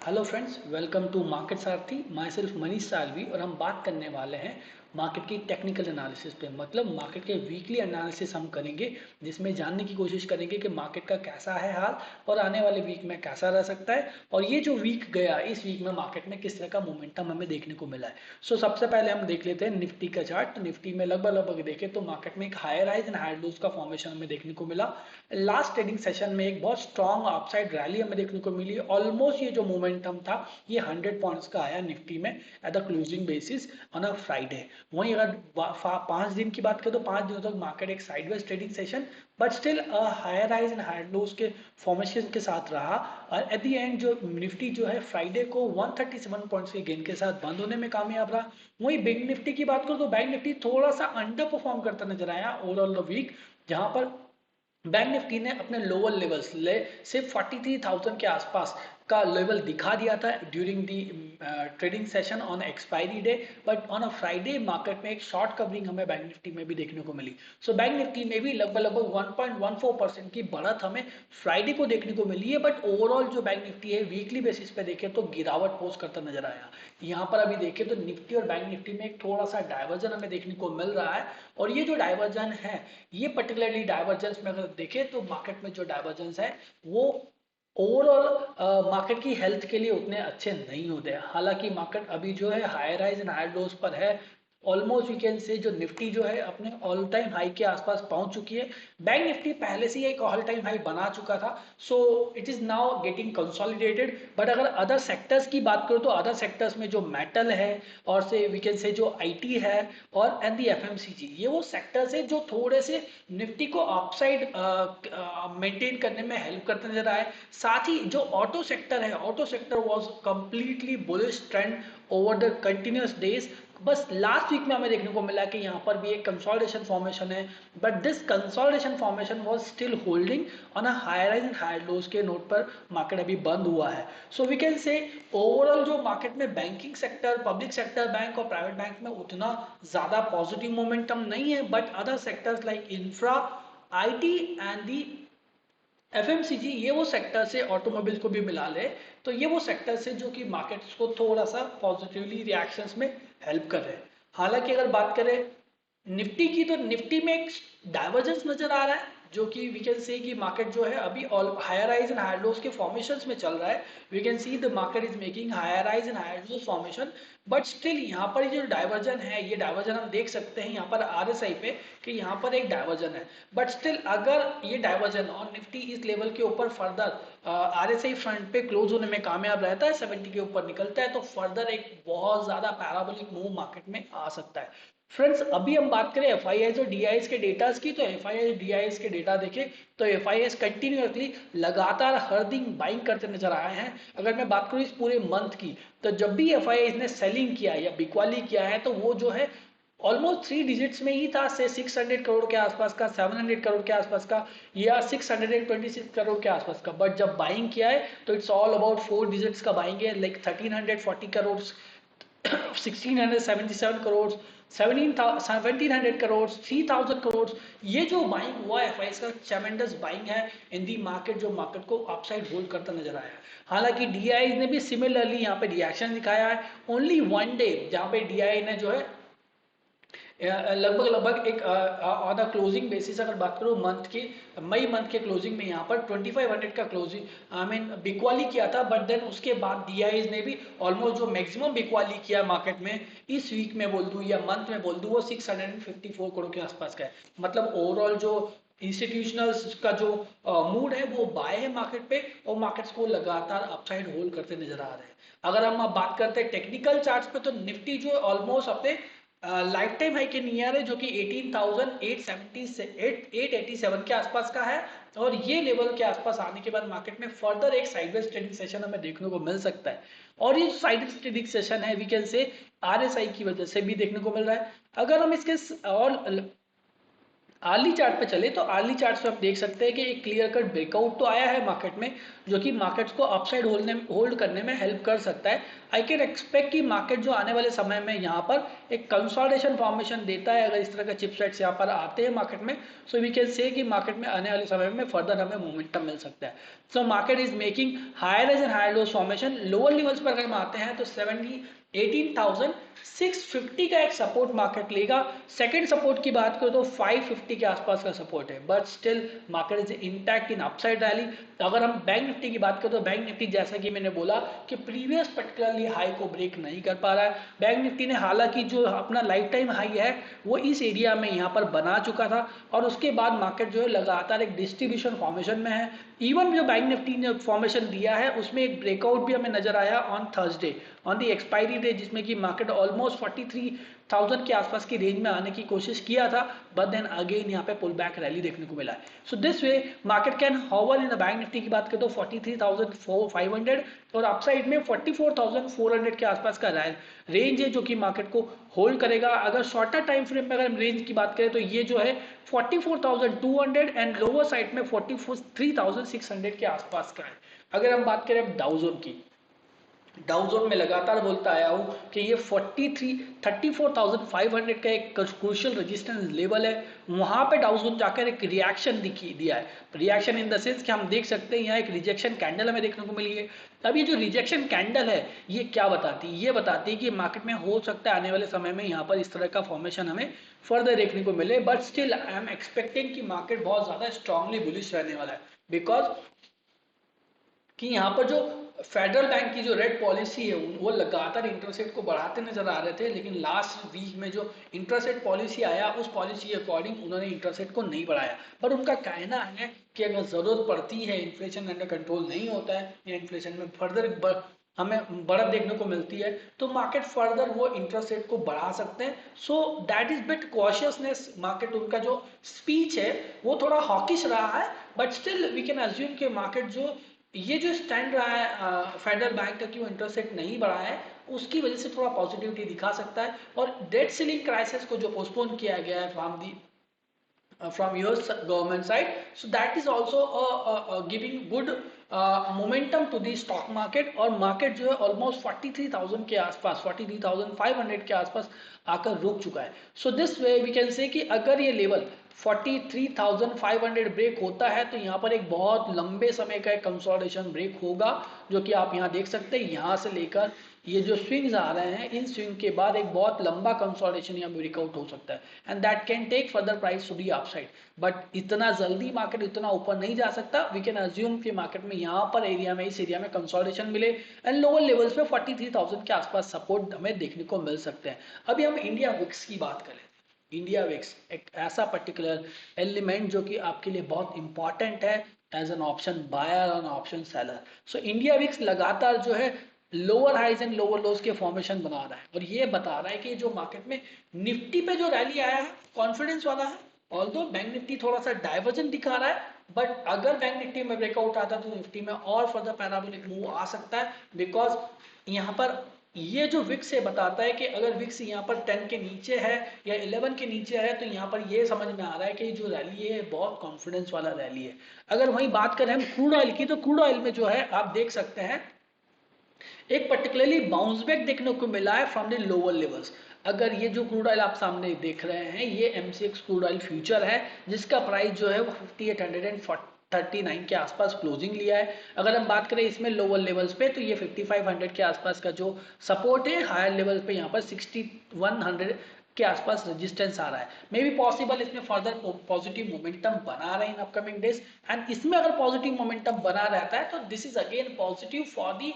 Hello friends, welcome to market Sarathi. मैं सिर्फ मनीष सालवी और हम बात करने वाले हैं मार्केट की टेक्निकल एनालिसिस पे। मतलब मार्केट के वीकली एनालिसिस हम करेंगे, जिसमें जानने की कोशिश करेंगे कि मार्केट का कैसा है हाल और आने वाले वीक में कैसा रह सकता है, और ये जो वीक गया इस वीक में मार्केट में किस तरह का मोमेंटम हमें देखने को मिला है। सबसे पहले हम देख लेते हैं निफ्टी का चार्ट। तो निफ्टी में लगभग लगभग देखें तो मार्केट में एक higher highs and higher lows का फॉर्मेशन हमें देखने को मिला। लास्ट ट्रेडिंग सेशन में एक बहुत स्ट्रॉन्ग अपसाइड रैली हमें देखने को मिली। ऑलमोस्ट ये जो मोमेंटम था ये 100 पॉइंट्स का आया निफ्टी में at the closing basis on a Friday. वहीं अगर 5 दिन की बात करें तो 5 दिनों तक मार्केट एक sideways trading session but still higher highs and higher lows के फॉर्मेशन के साथ रहा। और एट द एंड जो निफ्टी जो है फ्राइडे को 137 पॉइंट्स के गेन के साथ बंद होने में कामयाब रहा। वहीं बैंक निफ्टी की बात करूं तो बैंक निफ्टी थोड़ा सा अंडर परफॉर्म करता नजर आया ओवरऑल द वीक, जहां पर बैंक निफ्टी ने अपने लोअर लेवल्स ले सिर्फ 43,000 के आसपास का लेवल दिखा दिया था during the trading session on expiry day. But on a Friday market में एक शॉर्ट कवरिंग हमें बैंक निफ्टी में भी देखने को मिली। बैंक निफ्टी में भी लगभग लगभग 1.14% की बढ़त हमें फ्राइडे को देखने को मिली है। बट ओवरऑल जो बैंक निफ्टी है वीकली बेसिस पे देखें तो गिरावट पोस्ट करता नजर आया। यहाँ पर अभी देखें तो निफ्टी और बैंक निफ्टी में एक थोड़ा सा डाइवर्जन हमें देखने को मिल रहा है। और ये जो डाइवर्जन है, ये पर्टिकुलरली डाइवर्जेंस में अगर देखें तो मार्केट में जो डाइवर्जेंस है वो ओवरऑल मार्केट की हेल्थ के लिए उतने अच्छे नहीं होते हैं। हालांकि मार्केट अभी जो है higher highs and higher lows पर है। ऑलमोस्ट वी कैन से जो निफ्टी जो है अपने ऑल टाइम हाई के आसपास पहुंच चुकी है। बैंक निफ्टी पहले से ही एक ऑल टाइम हाई बना चुका था, so it is now getting consolidated. But अगर अदर सेक्टर्स की बात करो तो अदर सेक्टर्स में जो मेटल है और से वी कैन से जो आईटी है और एंड दी एफएमसीजी, ये वो सेक्टर्स है जो थोड़े से निफ्टी को अपसाइड मेंटेन करने में हेल्प करते नजर आए। साथ ही जो ऑटो सेक्टर है, auto sector was completely bullish trend over the continuous days. बस लास्ट वीक में हमें देखने को मिला कि यहाँ पर भी एक कंसोलिडेशन फॉर्मेशन है, but this consolidation formation was still holding on a higher highs and higher lows के नोट पर मार्केट अभी बंद हुआ है। वी कैन से ओवरऑल जो मार्केट में banking sector, public sector bank और प्राइवेट बैंक में उतना ज्यादा पॉजिटिव मोमेंटम नहीं है। But other sectors like infra, IT and the FMCG, ये वो सेक्टर से ऑटोमोबाइल को भी मिला ले तो ये वो सेक्टर से जो कि मार्केट्स को थोड़ा सा पॉजिटिवली रिएक्शंस में हेल्प कर रहे हैं। हालांकि अगर बात करें निफ्टी की तो निफ्टी में एक डाइवर्जेंस नजर आ रहा है, जो कि वी कैन से कि मार्केट जो है अभी all higher highs and higher lows के फॉर्मेशंस में चल रहा है। We can see the market is making higher highs and higher lows formation. But still यहाँ पर ये जो डाइवर्जन है, ये डाइवर्जन हम देख सकते हैं यहाँ पर आरएसआई पे कि यहाँ पर एक डाइवर्जन है। बट स्टिल अगर ये डाइवर्जन और निफ्टी इस लेवल के ऊपर फर्दर आरएसआई फ्रंट पे क्लोज होने में कामयाब रहता है, 70 के ऊपर निकलता है, तो फर्दर एक बहुत ज्यादा पैराबोलिक मूव मार्केट में आ सकता है। फ्रेंड्स, अभी हम बात करें एफआईआईज और डीआईएस के डेटास की, तो एफआईआईज डीआईएस के डेटा देखें तो एफआईआईज कंटिन्यूअसली लगातार हर दिन बाइंग करते नजर आए हैं। अगर मैं बात करूं इस पूरे मंथ की, तो जब भी एफआईआईज ने सेलिंग किया या बिकवाली किया है तो वो जो है ऑलमोस्ट 3 डिजिट्स में ही था, से 600 करोड़ के आसपास का, 700 करोड़ के आसपास का या 626 करोड़ के आसपास का। बट जब बाइंग किया है तो इट्स ऑल अबाउट 4 डिजिट्स का बाइंग है, लाइक 1340 करोड़, 1677 करोड़, 1700 करोड़, 3000 करोड़। ये जो बाइंग हुआ है एफआईएस का ट्रेमेंडस बाइंग है इन दी मार्केट, जो मार्केट को अपसाइड होल्ड करता नजर आया है। हालांकि डीआई ने भी सिमिलरली यहाँ पे रिएक्शन दिखाया है। ओनली वन डे जहाँ पे डीआई ने जो है लगभग लगभग एक ऑन अ क्लोजिंग बेसिस अगर बात करूँ मंथ की, मई मंथ के क्लोजिंग में यहाँ पर 2500 का क्लोजिंग आई मीन बिकवाली किया था। बट देन उसके बाद डीआईज ने भी ऑलमोस्ट जो मैक्सिमम बिकवाली किया मार्केट में इस वीक में बोल दूं या मंथ में बोल दूं, वो 654 करोड़ के आसपास का है। मतलब ओवरऑल जो इंस्टीट्यूशनल का जो मूड है वो बाय है मार्केट पे, और मार्केट्स को लगातार अपसाइड होल्ड करते नजर आ रहे हैं। अगर हम अब बात करते हैं टेक्निकल चार्ट्स पे, तो निफ्टी जो ऑलमोस्ट अपने लाइफ टाइम हाई के नियर है, जो कि 18,870 से 887 के आसपास का है। और ये लेवल के आसपास आने के बाद मार्केट में फर्दर एक साइडवेज ट्रेडिंग सेशन हमें देखने को मिल सकता है। और ये साइडवेज ट्रेडिंग सेशन है वी कैन से आरएसआई की वजह से भी देखने को मिल रहा है। अगर हम इसके और आर्ली चार्ट पे चले तो आर्ली चार्ट पे हम देख सकते हैं कि एक क्लियर कट ब्रेकआउट तो आया है मार्केट में जो कि मार्केट्स को अपसाइड होल्ड करने में हेल्प कर सकता है। आई कैन एक्सपेक्ट कि मार्केट जो आने वाले समय में यहाँ पर एक कंसोलिडेशन फॉर्मेशन देता है, अगर इस तरह के चिपसेट्स यहाँ पर आते हैं मार्केट में, सो वी कैन से कि मार्केट में आने वाले समय में फर्दर हमें मोमेंटम मिल सकता है। So market is making higher and higher lows formation. Lower levels पर अगर हम आते हैं तो 18,650 का एक सपोर्ट मार्केट लेगा। सेकंड सपोर्ट की बात करो तो 550 के आसपास का सपोर्ट है, but still market is intact in upside rally. अगर हम बैंक निफ्टी की बात करें तो बैंक निफ्टी जैसा कि मैंने बोला कि प्रीवियस पर्टिकुलरली हाई को ब्रेक नहीं कर पा रहा है। बैंक निफ्टी ने हालांकि जो अपना लाइफ टाइम हाई है वो इस एरिया में यहाँ पर बना चुका था, और उसके बाद मार्केट जो है लगातार एक डिस्ट्रीब्यूशन फॉर्मेशन में है। इवन जो बैंक निफ्टी ने फॉर्मेशन दिया है उसमें एक ब्रेकआउट भी हमें नजर आया on Thursday, on the expiry day, जिसमें कि मार्केट ऑलमोस्ट 43,000 के आसपास की रेंज में आने की कोशिश किया था, बट देन अगेन यहाँ पे पुल बैक रैली देखने को मिला है। So this way market can hover in the bank Nifty की बात करें तो 43,500 और अपसाइड में 44,400 के आसपास का रेंज है जो कि मार्केट को होल्ड करेगा। अगर शॉर्टर टाइम फ्रेम में अगर हम रेंज की बात करें तो ये जो है 44,200 एंड लोअर साइड में 43,600 के आसपास का है। अगर हम बात करें डाउजोन की, डाउजोन में लगातार बोलता आया हूं कि ये 34,500 का एक क्रूशियल रेजिस्टेंस लेवल है, वहां पे डाउजोन जाकर एक रिएक्शन दिया है। रिएक्शन इन द सेंस कि हम देख सकते हैं यहाँ एक रिजेक्शन कैंडल हमें देखने को मिली है। अब ये जो रिजेक्शन कैंडल है ये क्या बताती है? ये बताती है कि मार्केट में हो सकता है आने वाले समय में यहाँ पर इस तरह का फॉर्मेशन हमें फर्दर देखने को मिले, but still I am expecting कि मार्केट बहुत ज्यादा स्ट्रांगली बुलिश रहने वाला है, बिकॉज कि यहाँ पर जो फेडरल बैंक की जो रेट पॉलिसी है वो लगातार इंटरेस्ट रेट को बढ़ाते नजर आ रहे थे, लेकिन लास्ट वीक में जो इंटरेस्ट रेट पॉलिसी आया उस पॉलिसी के अकॉर्डिंग उन्होंने इंटरेस्ट रेट को नहीं बढ़ाया। पर उनका कहना है कि अगर जरूरत पड़ती है, इन्फ्लेशन अंडर कंट्रोल नहीं होता है या इन्फ्लेशन में फर्दर हमें बढ़त देखने को मिलती है तो मार्केट फर्दर वो इंटरेस्ट रेट को बढ़ा सकते हैं। So that is bit cautiousness. Market उनका जो स्पीच है वो थोड़ा हॉकिश रहा है, but still we can assume कि मार्केट जो ये जो स्टैंड रहा है फेडरल बैंक का कि वो इंटरेस्ट रेट नहीं बढ़ा है, उसकी वजह से थोड़ा पॉजिटिविटी दिखा सकता है। और डेट सीलिंग क्राइसिस को जो पोस्टपोन किया गया है from your government side, so that is also giving good momentum to the stock market, और मार्केट जो है ऑलमोस्ट 43,000 के आसपास 43,500 के आसपास आकर रुक चुका है। So this way we can say कि अगर ये लेवल 43,500 ब्रेक होता है तो यहाँ पर एक बहुत लंबे समय का एक कंसोलिडेशन ब्रेक होगा, जो कि आप यहाँ देख सकते हैं। यहाँ से लेकर ये जो स्विंग्स आ रहे हैं, इन स्विंग के बाद एक बहुत लंबा कंसोलिडेशन यहाँ ब्रेकआउट हो सकता है, and that can take further price to the upside. But इतना जल्दी मार्केट इतना ऊपर नहीं जा सकता। वी कैन अज्यूम कि मार्केट में यहाँ पर एरिया में, इस एरिया में कंसोलिडेशन मिले एंड लोअर लेवल्स पे 43,000 के आसपास सपोर्ट हमें देखने को मिल सकते हैं। अभी हम इंडिया विक्स की बात करें। इंडिया विक्स एक ऐसा पर्टिकुलर एलिमेंट जो कि आपके लिए बहुत इंपॉर्टेंट है एज एन ऑप्शन बायर और option seller. So India VIX लगातार जो है lower highs and lower lows के फॉर्मेशन बना रहा है, और ये बता रहा है कि जो मार्केट में निफ्टी पे जो रैली आया है कॉन्फिडेंस वाला है। ऑल्दो बैंक निफ्टी थोड़ा सा डाइवर्जन दिखा रहा है, बट अगर बैंक निफ्टी में ब्रेकआउट आता है तो निफ्टी में और फर्दर पैराबोलिक मूव आ सकता है, बिकॉज यहाँ पर ये जो विक्स है बताता है कि अगर विक्स यहाँ पर 10 के नीचे है या 11 के नीचे है तो यहाँ पर ये समझ में आ रहा है कि जो रैली है बहुत कॉन्फिडेंस वाला रैली है। अगर वहीं बात करें हम क्रूड ऑयल की, तो क्रूड ऑयल में जो है आप देख सकते हैं एक पर्टिकुलरली बाउंस बैक देखने को मिला है फ्रॉम द लोअर लेवल्स। अगर ये जो क्रूड ऑयल आप सामने देख रहे हैं ये MCX क्रूड ऑयल फ्यूचर है, जिसका प्राइस जो है वो 5839 के आसपास क्लोजिंग लिया है। अगर हम बात करें इसमें लोअर लेवल्स पे तो ये 5500 के आसपास का जो सपोर्ट है, हायर लेवल पे यहाँ पर 6100 के आसपास रेजिस्टेंस आ रहा है। मे बी पॉसिबल इसमें फर्दर पॉजिटिव मोमेंटम बना रहे इन अपकमिंग डेज, एंड इसमें अगर पॉजिटिव मोमेंटम बना रहता है तो this is again positive for the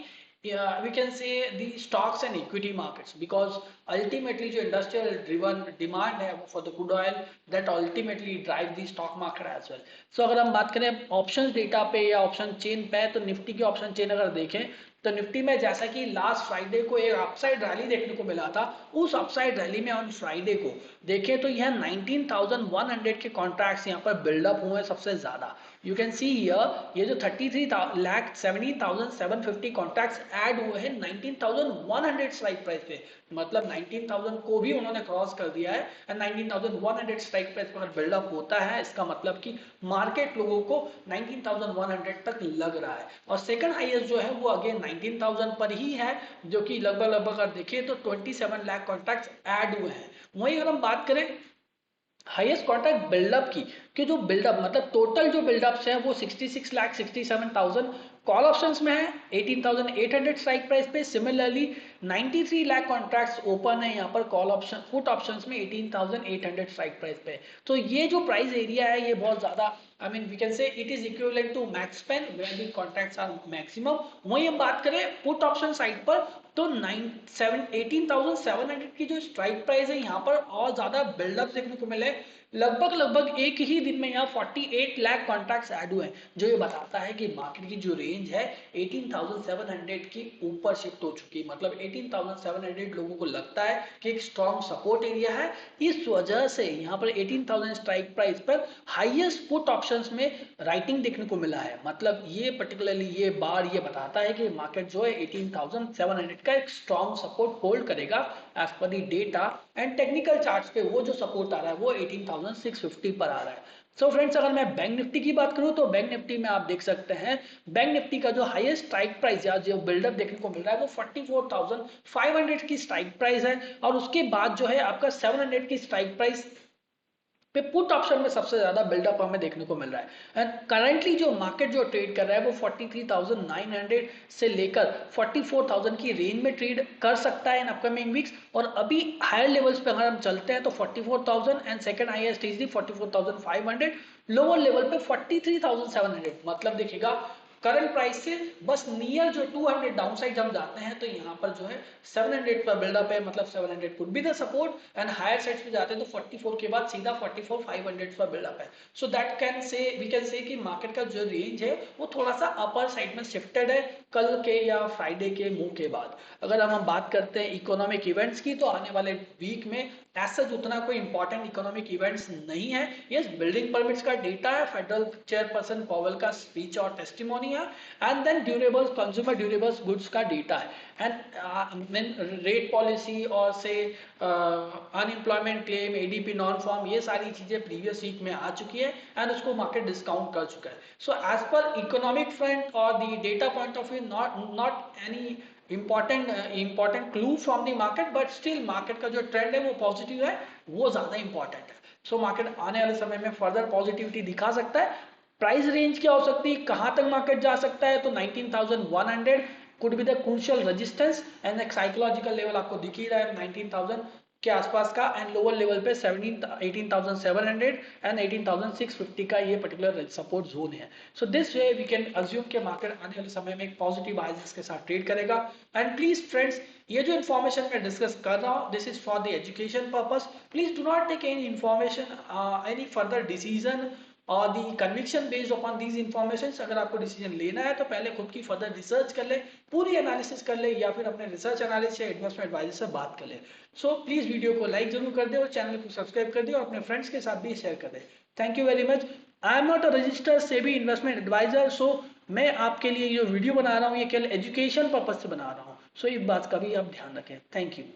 we can say the stocks and equity markets, because ultimately जो industrial driven demand है वो for the crude oil that ultimately drive the stock market as well. So अगर हम बात करें options data पे या option chain पे, तो निफ्टी की option chain अगर देखें तो निफ्टी में जैसा कि लास्ट फ्राइडे को एक अपसाइड रैली देखने को मिला था, उस अपसाइड रैली में ऑन फ्राइडे को देखें तो यह 19,100 के कॉन्ट्रैक्ट्स यहाँ पर बिल्डअप हुए सबसे ज्यादा, यू कैन सी हियर ये जो 33,17,750 कॉन्ट्रैक्ट्स ऐड हुए हैं 19,100 स्ट्राइक प्राइस पे, मतलब 19,000 को भी उन्होंने क्रॉस कर दिया है एंड 19,100 स्ट्राइक प्राइस पर बिल्डअप होता है, इसका मतलब कि मार्केट लोगों को 19,100 तक लग रहा है। और सेकंड हाईएस्ट जो है वो अगेन 19,000 पर ही है, जो कि लगभग लगभग अगर देखिए तो 27 लाख कॉन्ट्रैक्ट्स ऐड हुए हैं। वहीं अगर हम बात करें हाईएस्ट कॉन्ट्रैक्ट बिल्डअप की, कि जो बिल्डअप मतलब टोटल जो बिल्डअप्स है वो 66,67,000 कॉल ऑप्शंस में है 18,800 स्ट्राइक प्राइस पे। सिमिलरली 93 लाख कॉन्ट्रैक्ट्स ओपन है यहाँ पर कॉल ऑप्शन पुट ऑप्शंस में 18,800 स्ट्राइक प्राइस पे। तो ये जो प्राइस एरिया है ये बहुत ज्यादा, I mean we can say it is equivalent to max pain where the contracts are maximum. वहीं हम बात करें पुट ऑप्शन साइड पर तो 18,700 की जो स्ट्राइक प्राइस है यहाँ पर और ज्यादा बिल्डअप देखने को मिले। लगभग लगभग एक ही दिन में यहाँ 48 लाख कॉन्ट्रैक्ट्स ऐड हुए हैं, जो ये बताता है कि मार्केट की जो रेंज है 18,700 की ऊपर शिफ्ट हो चुकी है। मतलब 18,700 लोगों को लगता है कि एक स्ट्रॉन्ग सपोर्ट एरिया है। इस वजह से यहाँ पर 18,000 स्ट्राइक प्राइस पर हाईएस्ट पुट ऑप्शंस में राइटिंग देखने को मिला है। मतलब ये पर्टिकुलरली ये बार ये बताता है कि मार्केट जो है 18,700 का एक स्ट्रॉन्ग सपोर्ट होल्ड करेगा as per the data and technical charts पे वो जो सपोर्ट आ रहा है वो 18,650 पर आ रहा है। सो फ्रेंड्स अगर मैं बैंक निफ्टी की बात करूं तो बैंक निफ्टी में आप देख सकते हैं बैंक निफ्टी का जो हाईएस्ट स्ट्राइक प्राइस या जो बिल्डअप देखने को मिल रहा है वो 44,500 की स्ट्राइक प्राइस है, और उसके बाद जो है आपका 700 की स्ट्राइक प्राइस पे पुट ऑप्शन में सबसे ज्यादा बिल्डअप हमें देखने को मिल रहा है। एंड करंटली जो मार्केट जो ट्रेड कर रहा है वो 43,900 से लेकर 44,000 की रेंज में ट्रेड कर सकता है इन अपकमिंग वीक्स। और अभी हायर लेवल्स पे अगर हम चलते हैं तो 44,000 and second highest is the 44,500, lower level पे 43,700। मतलब देखिएगा करंट प्राइस से बस नियर जो 200 डाउन साइड हम जाते हैं तो यहाँ पर जो है 700 पर बिल्डअप है, मतलब 700 could be the support and higher sides पे जाते हैं तो 44 के बाद सीधा 44,500 पर बिल्डअप है। So that can say we can say कि मार्केट का जो रेंज है वो थोड़ा सा अपर साइड में शिफ्टेड है कल के या फ्राइडे के मूव के बाद। अगर हम बात करते हैं इकोनॉमिक इवेंट्स की तो आने वाले वीक में ऐसा उतना कोई इंपॉर्टेंट इकोनॉमिक इवेंट्स नहीं है। यस बिल्डिंग परमिट्स का डेटा है, फेडरल चेयरपर्सन पॉवेल का स्पीच और टेस्टिमोनी है, and then durables consumer durables goods का डेटा है, एंड रेट पॉलिसी और से unemployment claim ADP non farm ये सारी चीजें प्रीवियस वीक में आ चुकी है एंड उसको मार्केट डिस्काउंट कर चुका है। So as per economic front और the data point of view not any important clue from the market, but still market का जो ट्रेंड है वो पॉजिटिव है, वो ज्यादा इंपॉर्टेंट है। सो मार्केट आने वाले समय में फर्दर पॉजिटिविटी दिखा सकता है। प्राइस रेंज क्या हो सकती है, कहां तक मार्केट जा सकता है, तो 19,100 could be the crucial resistance and एक साइकोलॉजिकल लेवल आपको दिख ही रहा है 19,000 के आसपास का, एंड लोअर लेवल पे 18,700 एंड 18,650 का ये पर्टिकुलर सपोर्ट जोन है। So this way we can assume के मार्केट आने वाले समय में एक पॉजिटिव बायसेस के साथ ट्रेड करेगा। एंड प्लीज फ्रेंड्स ये जो इन्फॉर्मेशन मैं डिस्कस कर रहा हूँ this is for the education purpose, please do not take any information any further decision और the conviction based upon these information. अगर आपको डिसीजन लेना है तो पहले खुद की फर्दर रिसर्च कर ले, पूरी एनालिसिस कर ले, या फिर अपने रिसर्च एनालिस्ट या इन्वेस्टमेंट एडवाइजर से बात कर ले। सो प्लीज वीडियो को लाइक जरूर कर दे और चैनल को सब्सक्राइब कर दे और अपने फ्रेंड्स के साथ भी शेयर कर दे। Thank you very much. I am not a registered SEBI investment adviser, so मैं आपके लिए जो वीडियो बना रहा हूँ ये केवल एजुकेशन पर्पज से बना रहा हूँ। सो इस बात का भी आप ध्यान रखें। Thank you.